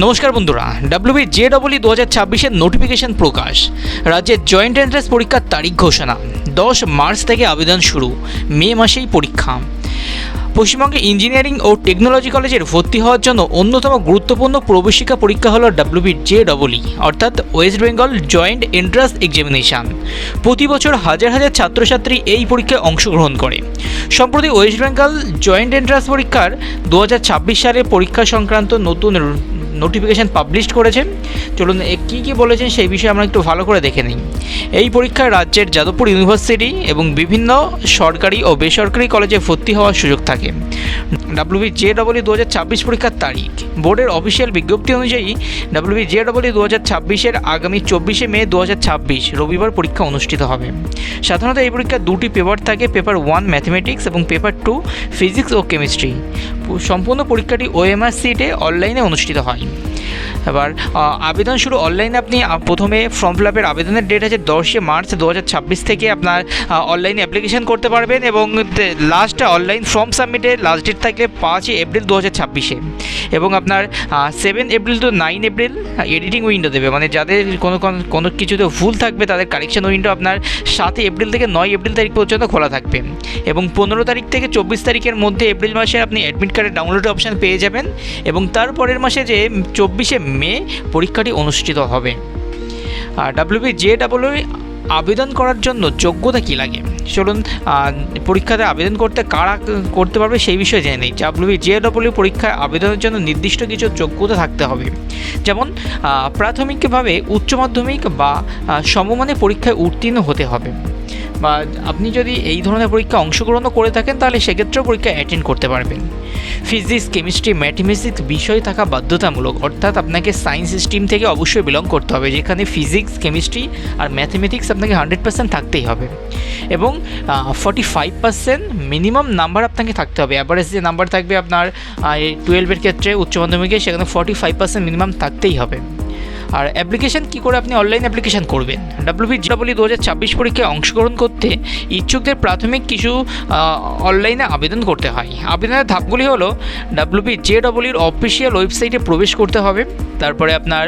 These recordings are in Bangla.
নমস্কার বন্ধুরা, WBJEE 2026-এর নোটিফিকেশন প্রকাশ। রাজ্যের জয়েন্ট এন্ট্রান্স পরীক্ষার তারিখ ঘোষণা। 10 মার্চ থেকে আবেদন শুরু, মে মাসেই পরীক্ষা। পশ্চিমবঙ্গে ইঞ্জিনিয়ারিং ও টেকনোলজি কলেজের ভর্তি হওয়ার জন্য অন্যতম গুরুত্বপূর্ণ প্রবেশিকা পরীক্ষা হল WBJEE, অর্থাৎ West Bengal joint entrance examination. প্রতি বছর হাজার হাজার ছাত্রছাত্রী এই পরীক্ষায় অংশগ্রহণ করে। সম্প্রতি ওয়েস্ট বেঙ্গল জয়েন্ট এন্ট্রান্স পরীক্ষার 2026 সালে পরীক্ষা সংক্রান্ত নতুন নোটিফিকেশান পাবলিশ করেছে। চলুন কী কী বলেছেন সেই বিষয়ে আমরা একটু ভালো করে দেখে নিই। এই পরীক্ষায় রাজ্যের যাদবপুর ইউনিভার্সিটি এবং বিভিন্ন সরকারি ও বেসরকারি কলেজে ভর্তি হওয়ার সুযোগ থাকে। WBJEE 2026 পরীক্ষার তারিখ। বোর্ডের অফিসিয়াল বিজ্ঞপ্তি অনুযায়ী WBJEE 2026-এর আগামী 24শে মে 2026 রবিবার পরীক্ষা অনুষ্ঠিত হবে। সাধারণত এই পরীক্ষার দুটি পেপার থাকে, পেপার 1 ম্যাথমেটিক্স এবং পেপার 2 ফিজিক্স ও কেমিস্ট্রি। সম্পূর্ণ পরীক্ষাটি OMR সিটে অনলাইনে অনুষ্ঠিত হয়। এবার আবেদন শুরু অনলাইনে। আপনি প্রথমে ফর্ম ফিল আপের আবেদনের ডেট আছে 10 মার্চ 2026 থেকে আপনার অনলাইনে অ্যাপ্লিকেশন করতে পারবেন এবং লাস্ট অনলাইন ফর্ম সাবমিটের লাস্ট ডেট থাকলে 5 এপ্রিল 2026-এ এবং আপনার 7 April to 9 April editing window দেবে, মানে যাদের কোনো কিছুতে ভুল থাকবে তাদের কারেকশন উইন্ডো আপনার 7 এপ্রিল থেকে 9 এপ্রিল তারিখ পর্যন্ত খোলা থাকবে এবং 15 তারিখ থেকে 24 তারিখের মধ্যে এপ্রিল মাসে আপনি অ্যাডমিট কার্ডের ডাউনলোড অপশান পেয়ে যাবেন এবং তারপরের মাসে যে 24শে মে পরীক্ষাটি অনুষ্ঠিত হবে। আর WBJEE আবেদন করার জন্য যোগ্যতা কী লাগে, চলুন পরীক্ষাতে আবেদন করতে কারা করতে পারবে সেই বিষয়ে জেনে নিই। WBJEE পরীক্ষায় আবেদনের জন্য নির্দিষ্ট কিছু যোগ্যতা থাকতে হবে, যেমন প্রাথমিকভাবে উচ্চ মাধ্যমিক বা সমমানের পরীক্ষায় উত্তীর্ণ হতে হবে, বা আপনি যদি এই ধরনের পরীক্ষা অংশগ্রহণ করে থাকেন তাহলে সেক্ষেত্রেও পরীক্ষা অ্যাটেন্ড করতে পারবেন। ফিজিক্স, কেমিস্ট্রি, ম্যাথমেটিক্স বিষয় থাকা বাধ্যতামূলক, অর্থাৎ আপনাকে সায়েন্স স্ট্রিম থেকে অবশ্যই বিলং করতে হবে, যেখানে ফিজিক্স, কেমিস্ট্রি আর ম্যাথমেটিক্স আপনাকে 100% থাকতেই হবে এবং 45% মিনিমাম নাম্বার আপনাকে থাকতে হবে। অ্যাভারেজ যে নাম্বার থাকবে আপনার 12-এর ক্ষেত্রে উচ্চ মাধ্যমিকে, সেখানে 45% মিনিমাম থাকতেই হবে। আর অ্যাপ্লিকেশান কী করে আপনি অনলাইন অ্যাপ্লিকেশান করবেন? WBJEE 2026 পরীক্ষায় অংশগ্রহণ করতে ইচ্ছুকদের প্রাথমিক কিছু অনলাইনে আবেদন করতে হয়। আবেদনের ধাপগুলি হলো WBJEE অফিসিয়াল ওয়েবসাইটে প্রবেশ করতে হবে, তারপরে আপনার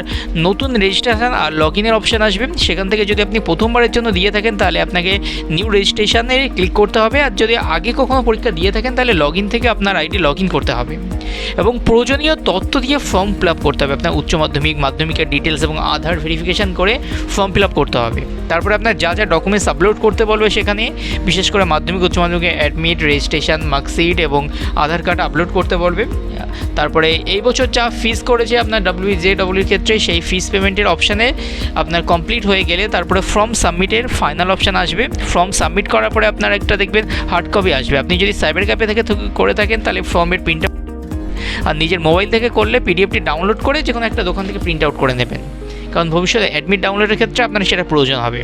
নতুন রেজিস্ট্রেশন আর লগ ইনের অপশান আসবে। সেখান থেকে যদি আপনি প্রথমবারের জন্য দিয়ে থাকেন তাহলে আপনাকে নিউ রেজিস্ট্রেশনে ক্লিক করতে হবে, আর যদি আগে কখনও পরীক্ষা দিয়ে থাকেন তাহলে লগ ইন থেকে আপনার আইডি লগ ইন করতে হবে এবং প্রয়োজনীয় তথ্য দিয়ে ফর্ম ফিল আপ করতে হবে। আপনার উচ্চ মাধ্যমিক, মাধ্যমিকের ডিটেলস এবং আধার ভেরিফিকেশান করে ফর্ম ফিল আপ করতে হবে। তারপরে আপনার যা যা ডকুমেন্টস আপলোড করতে বলবে সেখানে বিশেষ করে মাধ্যমিক, উচ্চ মাধ্যমিকের অ্যাডমিট, রেজিস্ট্রেশন, মার্কশিট এবং আধার কার্ড আপলোড করতে বলবে। তারপরে এই বছর যা ফিস করেছে আপনার WBJEE ক্ষেত্রে সেই ফিস পেমেন্টের অপশানে আপনার কমপ্লিট হয়ে গেলে তারপরে ফর্ম সাবমিটের ফাইনাল অপশান আসবে। ফর্ম সাবমিট করার পরে আপনার একটা দেখবেন হার্ড কপি আসবে। আপনি যদি সাইবার ক্যাফে থেকে করে থাকেন তাহলে ফর্মের প্রিন্ট আউট, আর নিজের মোবাইল থেকে করলে PDFটি ডাউনলোড করে যে কোনো একটা দোকান থেকে প্রিন্ট আউট করে নেবেন, কারণ ভবিষ্যতে অ্যাডমিট ডাউনলোডের ক্ষেত্রে আপনার সেটা প্রয়োজন হবে।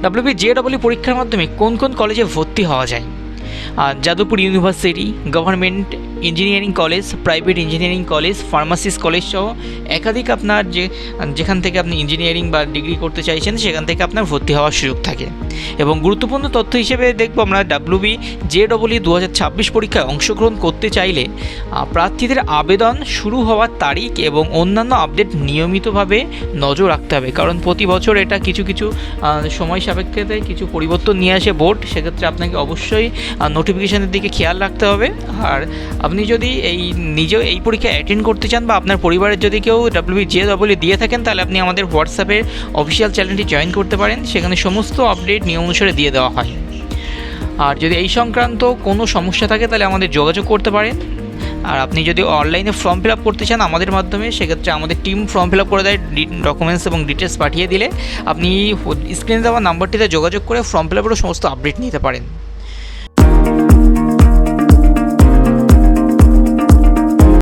WBJEE পরীক্ষার মাধ্যমে কোন কোন কলেজে ভর্তি হওয়া যায়? Jadavpur university, government engineering college, private engineering college, pharmacist college সহ একাধিক আপনার যেখান থেকে আপনি ইঞ্জিনিয়ারিং বা ডিগ্রি করতে চাইছেন সেখান থেকে আপনার ভর্তি হওয়ার সুযোগ থাকে। এবং গুরুত্বপূর্ণ তথ্য হিসেবে দেখব আমরা WBJEE 2026 পরীক্ষায় অংশগ্রহণ করতে চাইলে প্রার্থীদের আবেদন শুরু হওয়ার তারিখ এবং অন্যান্য আপডেট নিয়মিতভাবে নজর রাখতে হবে, কারণ প্রতি বছর এটা কিছু কিছু সময় সাপেক্ষে কিছু পরিবর্তন নিয়ে আসে বোর্ড, সেক্ষেত্রে আপনাকে অবশ্যই নোটিফিকেশানের দিকে খেয়াল রাখতে হবে। আর আপনি যদি নিজেও এই পরীক্ষা অ্যাটেন্ড করতে চান বা আপনার পরিবারের যদি কেউ WBJEE দিয়ে থাকেন তাহলে আপনি আমাদের হোয়াটসঅ্যাপের অফিসিয়াল চ্যানেলটি জয়েন করতে পারেন, সেখানে সমস্ত আপডেট নিয়ম অনুসারে দিয়ে দেওয়া হয়। আর যদি এই সংক্রান্ত কোনো সমস্যা থাকে তাহলে আমাদের যোগাযোগ করতে পারেন। আর আপনি যদি অনলাইনে ফর্ম ফিল আপ করতে চান আমাদের মাধ্যমে, সেক্ষেত্রে আমাদের টিম ফর্ম ফিল আপ করে দেয়, ডকুমেন্টস এবং ডিটেলস পাঠিয়ে দিলে আপনি স্ক্রিনে দেওয়া নাম্বারটিতে যোগাযোগ করে ফর্ম ফিল আপেরও সমস্ত আপডেট নিতে পারেন।